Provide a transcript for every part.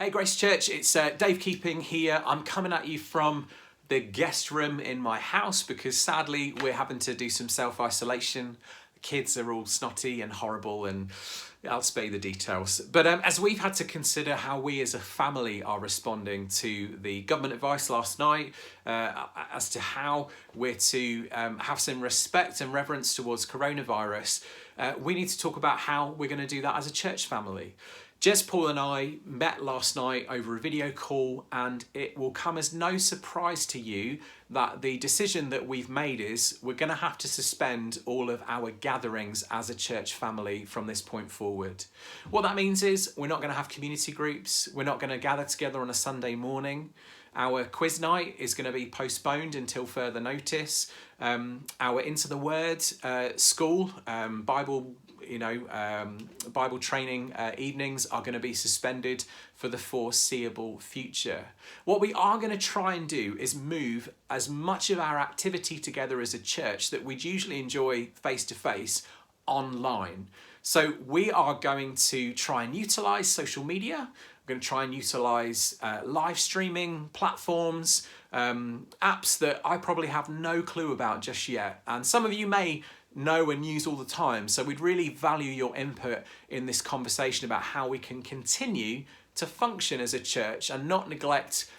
Hey Grace Church, it's Dave Keeping here. I'm coming at you from the guest room in my house because sadly we're having to do some self-isolation. The kids are all snotty and horrible and I'll spare you the details. But as we've had to consider how we as a family are responding to the government advice last night as to how we're to have some respect and reverence towards coronavirus, we need to talk about how we're going to do that as a church family. Jez, Paul and I met last night over a video call, and it will come as no surprise to you that the decision that we've made is we're going to have to suspend all of our gatherings as a church family from this point forward. What that means is we're not going to have community groups, we're not going to gather together on a Sunday morning. Our quiz night is going to be postponed until further notice. Our Into the Word school, Bible training evenings are going to be suspended for the foreseeable future. What we are going to try and do is move as much of our activity together as a church that we'd usually enjoy face to face online. So we are going to try and utilize social media. We're going to try and utilize live streaming platforms, apps that I probably have no clue about just yet. And some of you may know and use all the time. So we'd really value your input in this conversation about how we can continue to function as a church and not neglect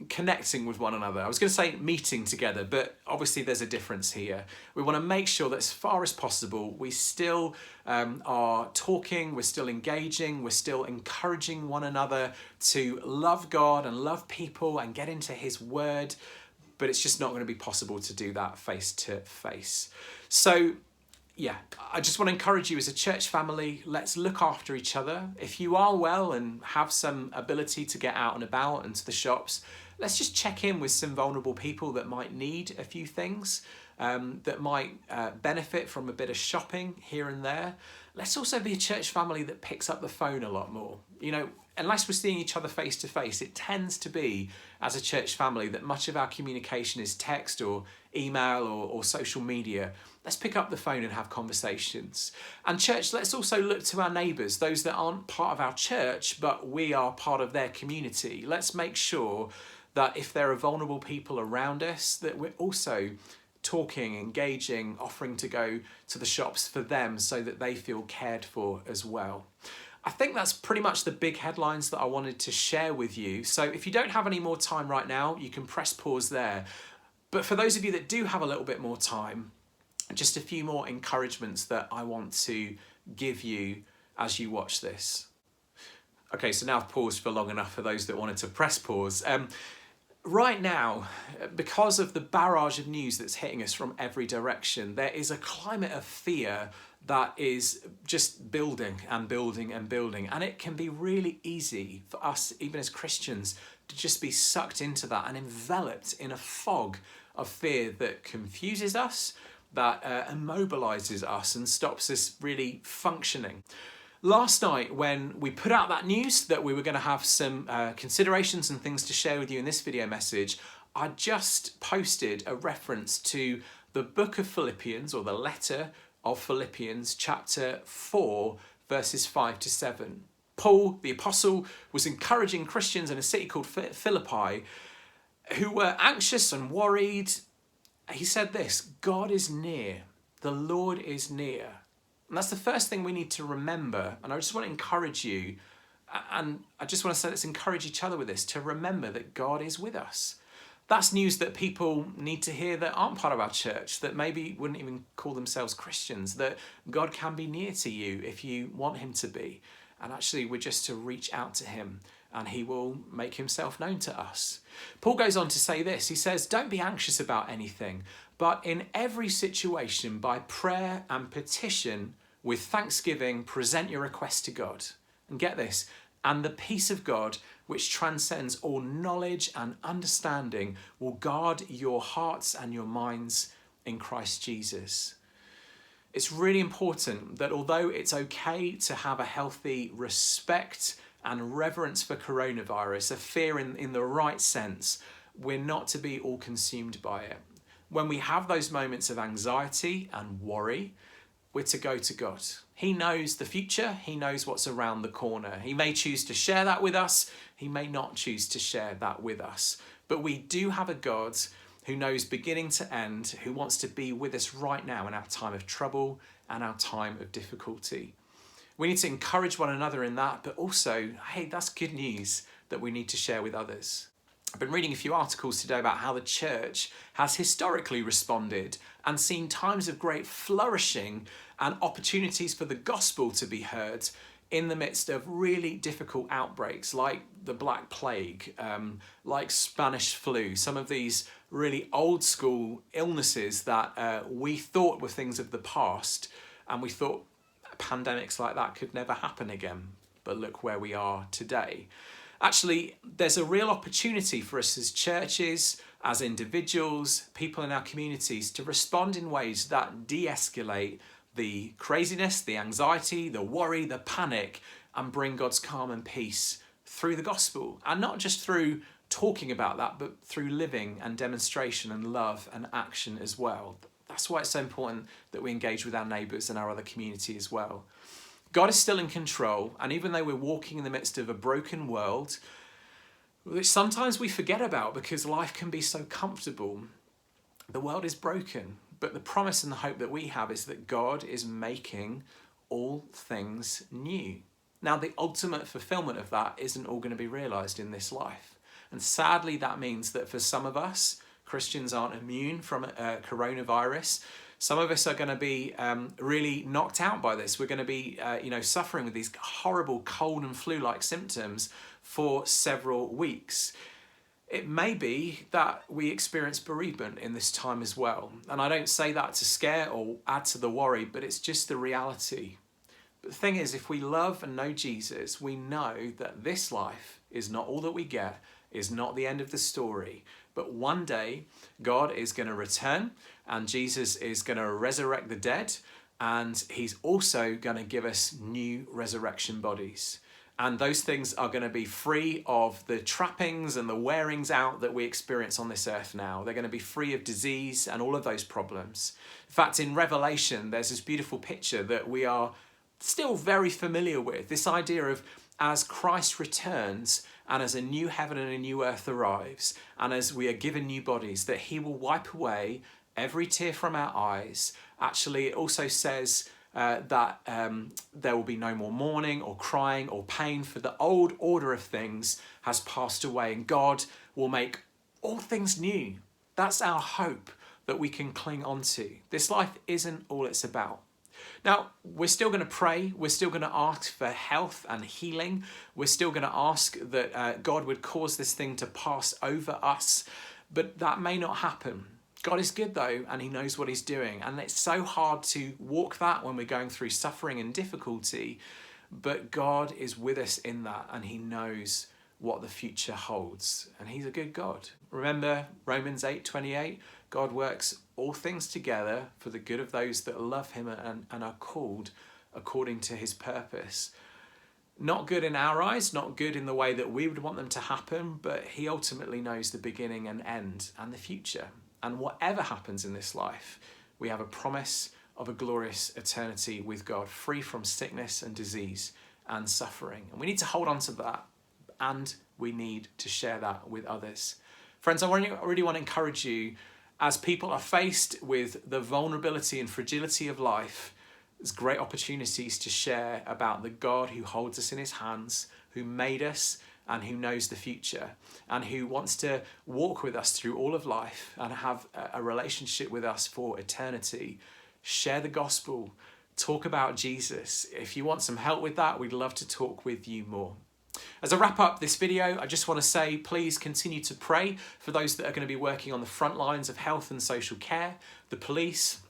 connecting with one another. I was going to say meeting together, but obviously there's a difference here. We want to make sure that as far as possible, we still are talking, we're still engaging, we're still encouraging one another to love God and love people and get into His Word. But it's just not going to be possible to do that face to face. So yeah, I just want to encourage you as a church family, let's look after each other. If you are well and have some ability to get out and about and to the shops, let's just check in with some vulnerable people that might need a few things, that might benefit from a bit of shopping here and there. Let's also be a church family that picks up the phone a lot more. You know, unless we're seeing each other face to face, it tends to be, as a church family, that much of our communication is text or email or social media. Let's pick up the phone and have conversations. And church, let's also look to our neighbours, those that aren't part of our church, but we are part of their community. Let's make sure that if there are vulnerable people around us, that we're also talking, engaging, offering to go to the shops for them so that they feel cared for as well. I think that's pretty much the big headlines that I wanted to share with you. So if you don't have any more time right now, you can press pause there. But for those of you that do have a little bit more time, just a few more encouragements that I want to give you as you watch this. Okay, so now I've paused for long enough for those that wanted to press pause. Right now, because of the barrage of news that's hitting us from every direction, there is a climate of fear that is just building and building and building. And it can be really easy for us, even as Christians, to just be sucked into that and enveloped in a fog of fear that confuses us, that immobilizes us and stops us really functioning. Last night, when we put out that news that we were going to have some considerations and things to share with you in this video message, I just posted a reference to the book of Philippians, or the letter of Philippians, chapter 4, verses 5 to 7. Paul, the apostle, was encouraging Christians in a city called Philippi who were anxious and worried. He said this: God is near, the Lord is near. And that's the first thing we need to remember. And I just want to encourage you, and I just want to say, let's encourage each other with this, to remember that God is with us. That's news that people need to hear that aren't part of our church, that maybe wouldn't even call themselves Christians, that God can be near to you if you want Him to be. And actually, we're just to reach out to Him and He will make Himself known to us. Paul goes on to say this. He says, don't be anxious about anything, but in every situation, by prayer and petition, with thanksgiving, present your request to God. And get this, and the peace of God, which transcends all knowledge and understanding, will guard your hearts and your minds in Christ Jesus. It's really important that although it's okay to have a healthy respect and reverence for coronavirus, a fear in the right sense, we're not to be all consumed by it. When we have those moments of anxiety and worry, we're to go to God. He knows the future. He knows what's around the corner. He may choose to share that with us. He may not choose to share that with us. But we do have a God who knows beginning to end, who wants to be with us right now in our time of trouble and our time of difficulty. We need to encourage one another in that, but also, hey, that's good news that we need to share with others. I've been reading a few articles today about how the church has historically responded and seen times of great flourishing and opportunities for the gospel to be heard in the midst of really difficult outbreaks like the Black Plague, like Spanish flu, some of these really old school illnesses that we thought were things of the past, and we thought pandemics like that could never happen again. But look where we are today. Actually, there's a real opportunity for us as churches, as individuals, people in our communities to respond in ways that de-escalate the craziness, the anxiety, the worry, the panic, and bring God's calm and peace through the gospel. And not just through talking about that, but through living and demonstration and love and action as well. That's why it's so important that we engage with our neighbours and our other community as well. God is still in control, and even though we're walking in the midst of a broken world, which sometimes we forget about because life can be so comfortable, the world is broken. But the promise and the hope that we have is that God is making all things new. Now, the ultimate fulfillment of that isn't all going to be realised in this life. And sadly, that means that for some of us, Christians aren't immune from coronavirus. Some of us are going to be really knocked out by this. We're going to be suffering with these horrible cold and flu-like symptoms for several weeks. It may be that we experience bereavement in this time as well. And I don't say that to scare or add to the worry, but it's just the reality. But the thing is, if we love and know Jesus, we know that this life is not all that we get, is not the end of the story. But one day, God is going to return and Jesus is going to resurrect the dead, and he's also going to give us new resurrection bodies. And those things are going to be free of the trappings and the wearings out that we experience on this earth now. They're going to be free of disease and all of those problems. In fact, in Revelation, there's this beautiful picture that we are still very familiar with. This idea of as Christ returns and as a new heaven and a new earth arrives, and as we are given new bodies, that he will wipe away every tear from our eyes. Actually, it also says that there will be no more mourning or crying or pain, for the old order of things has passed away, and God will make all things new. That's our hope that we can cling on to. This life isn't all it's about. Now, we're still going to pray. We're still going to ask for health and healing. We're still going to ask that God would cause this thing to pass over us, but that may not happen. God is good though, and he knows what he's doing. And it's so hard to walk that when we're going through suffering and difficulty, but God is with us in that, and he knows what the future holds. And he's a good God. Remember Romans 8:28, God works all things together for the good of those that love him and are called according to his purpose. Not good in our eyes, not good in the way that we would want them to happen, but he ultimately knows the beginning and end and the future. And whatever happens in this life, we have a promise of a glorious eternity with God, free from sickness and disease and suffering. And we need to hold on to that, and we need to share that with others. Friends, I really want to encourage you, as people are faced with the vulnerability and fragility of life, there's great opportunities to share about the God who holds us in his hands, who made us, and who knows the future, and who wants to walk with us through all of life and have a relationship with us for eternity. Share the gospel, talk about Jesus. If you want some help with that, we'd love to talk with you more. As I wrap up this video, I just want to say, please continue to pray for those that are going to be working on the front lines of health and social care, the police,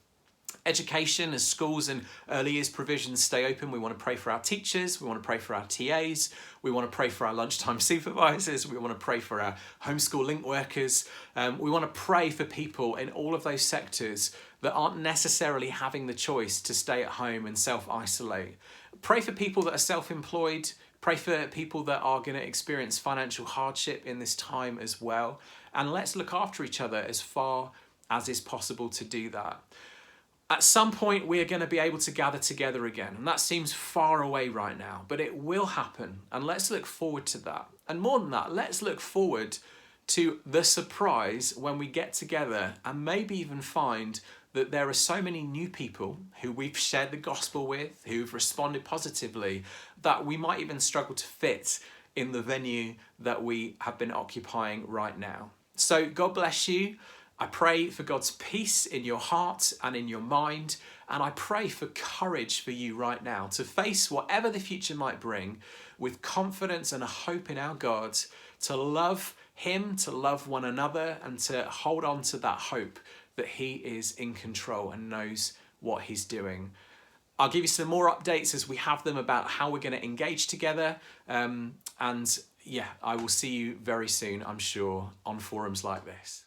education, as schools and early years provisions stay open. We want to pray for our teachers, we want to pray for our TAs, we want to pray for our lunchtime supervisors, we want to pray for our homeschool link workers. We want to pray for people in all of those sectors that aren't necessarily having the choice to stay at home and self-isolate. Pray for people that are self-employed. Pray for people that are going to experience financial hardship in this time as well. And let's look after each other as far as is possible to do that. At some point, we are going to be able to gather together again. And that seems far away right now, but it will happen. And let's look forward to that. And more than that, let's look forward to the surprise when we get together and maybe even find that there are so many new people who we've shared the gospel with, who've responded positively, that we might even struggle to fit in the venue that we have been occupying right now. So God bless you. I pray for God's peace in your heart and in your mind, and I pray for courage for you right now to face whatever the future might bring with confidence and a hope in our God, to love Him, to love one another, and to hold on to that hope that He is in control and knows what He's doing. I'll give you some more updates as we have them about how we're going to engage together, and yeah, I will see you very soon, I'm sure, on forums like this.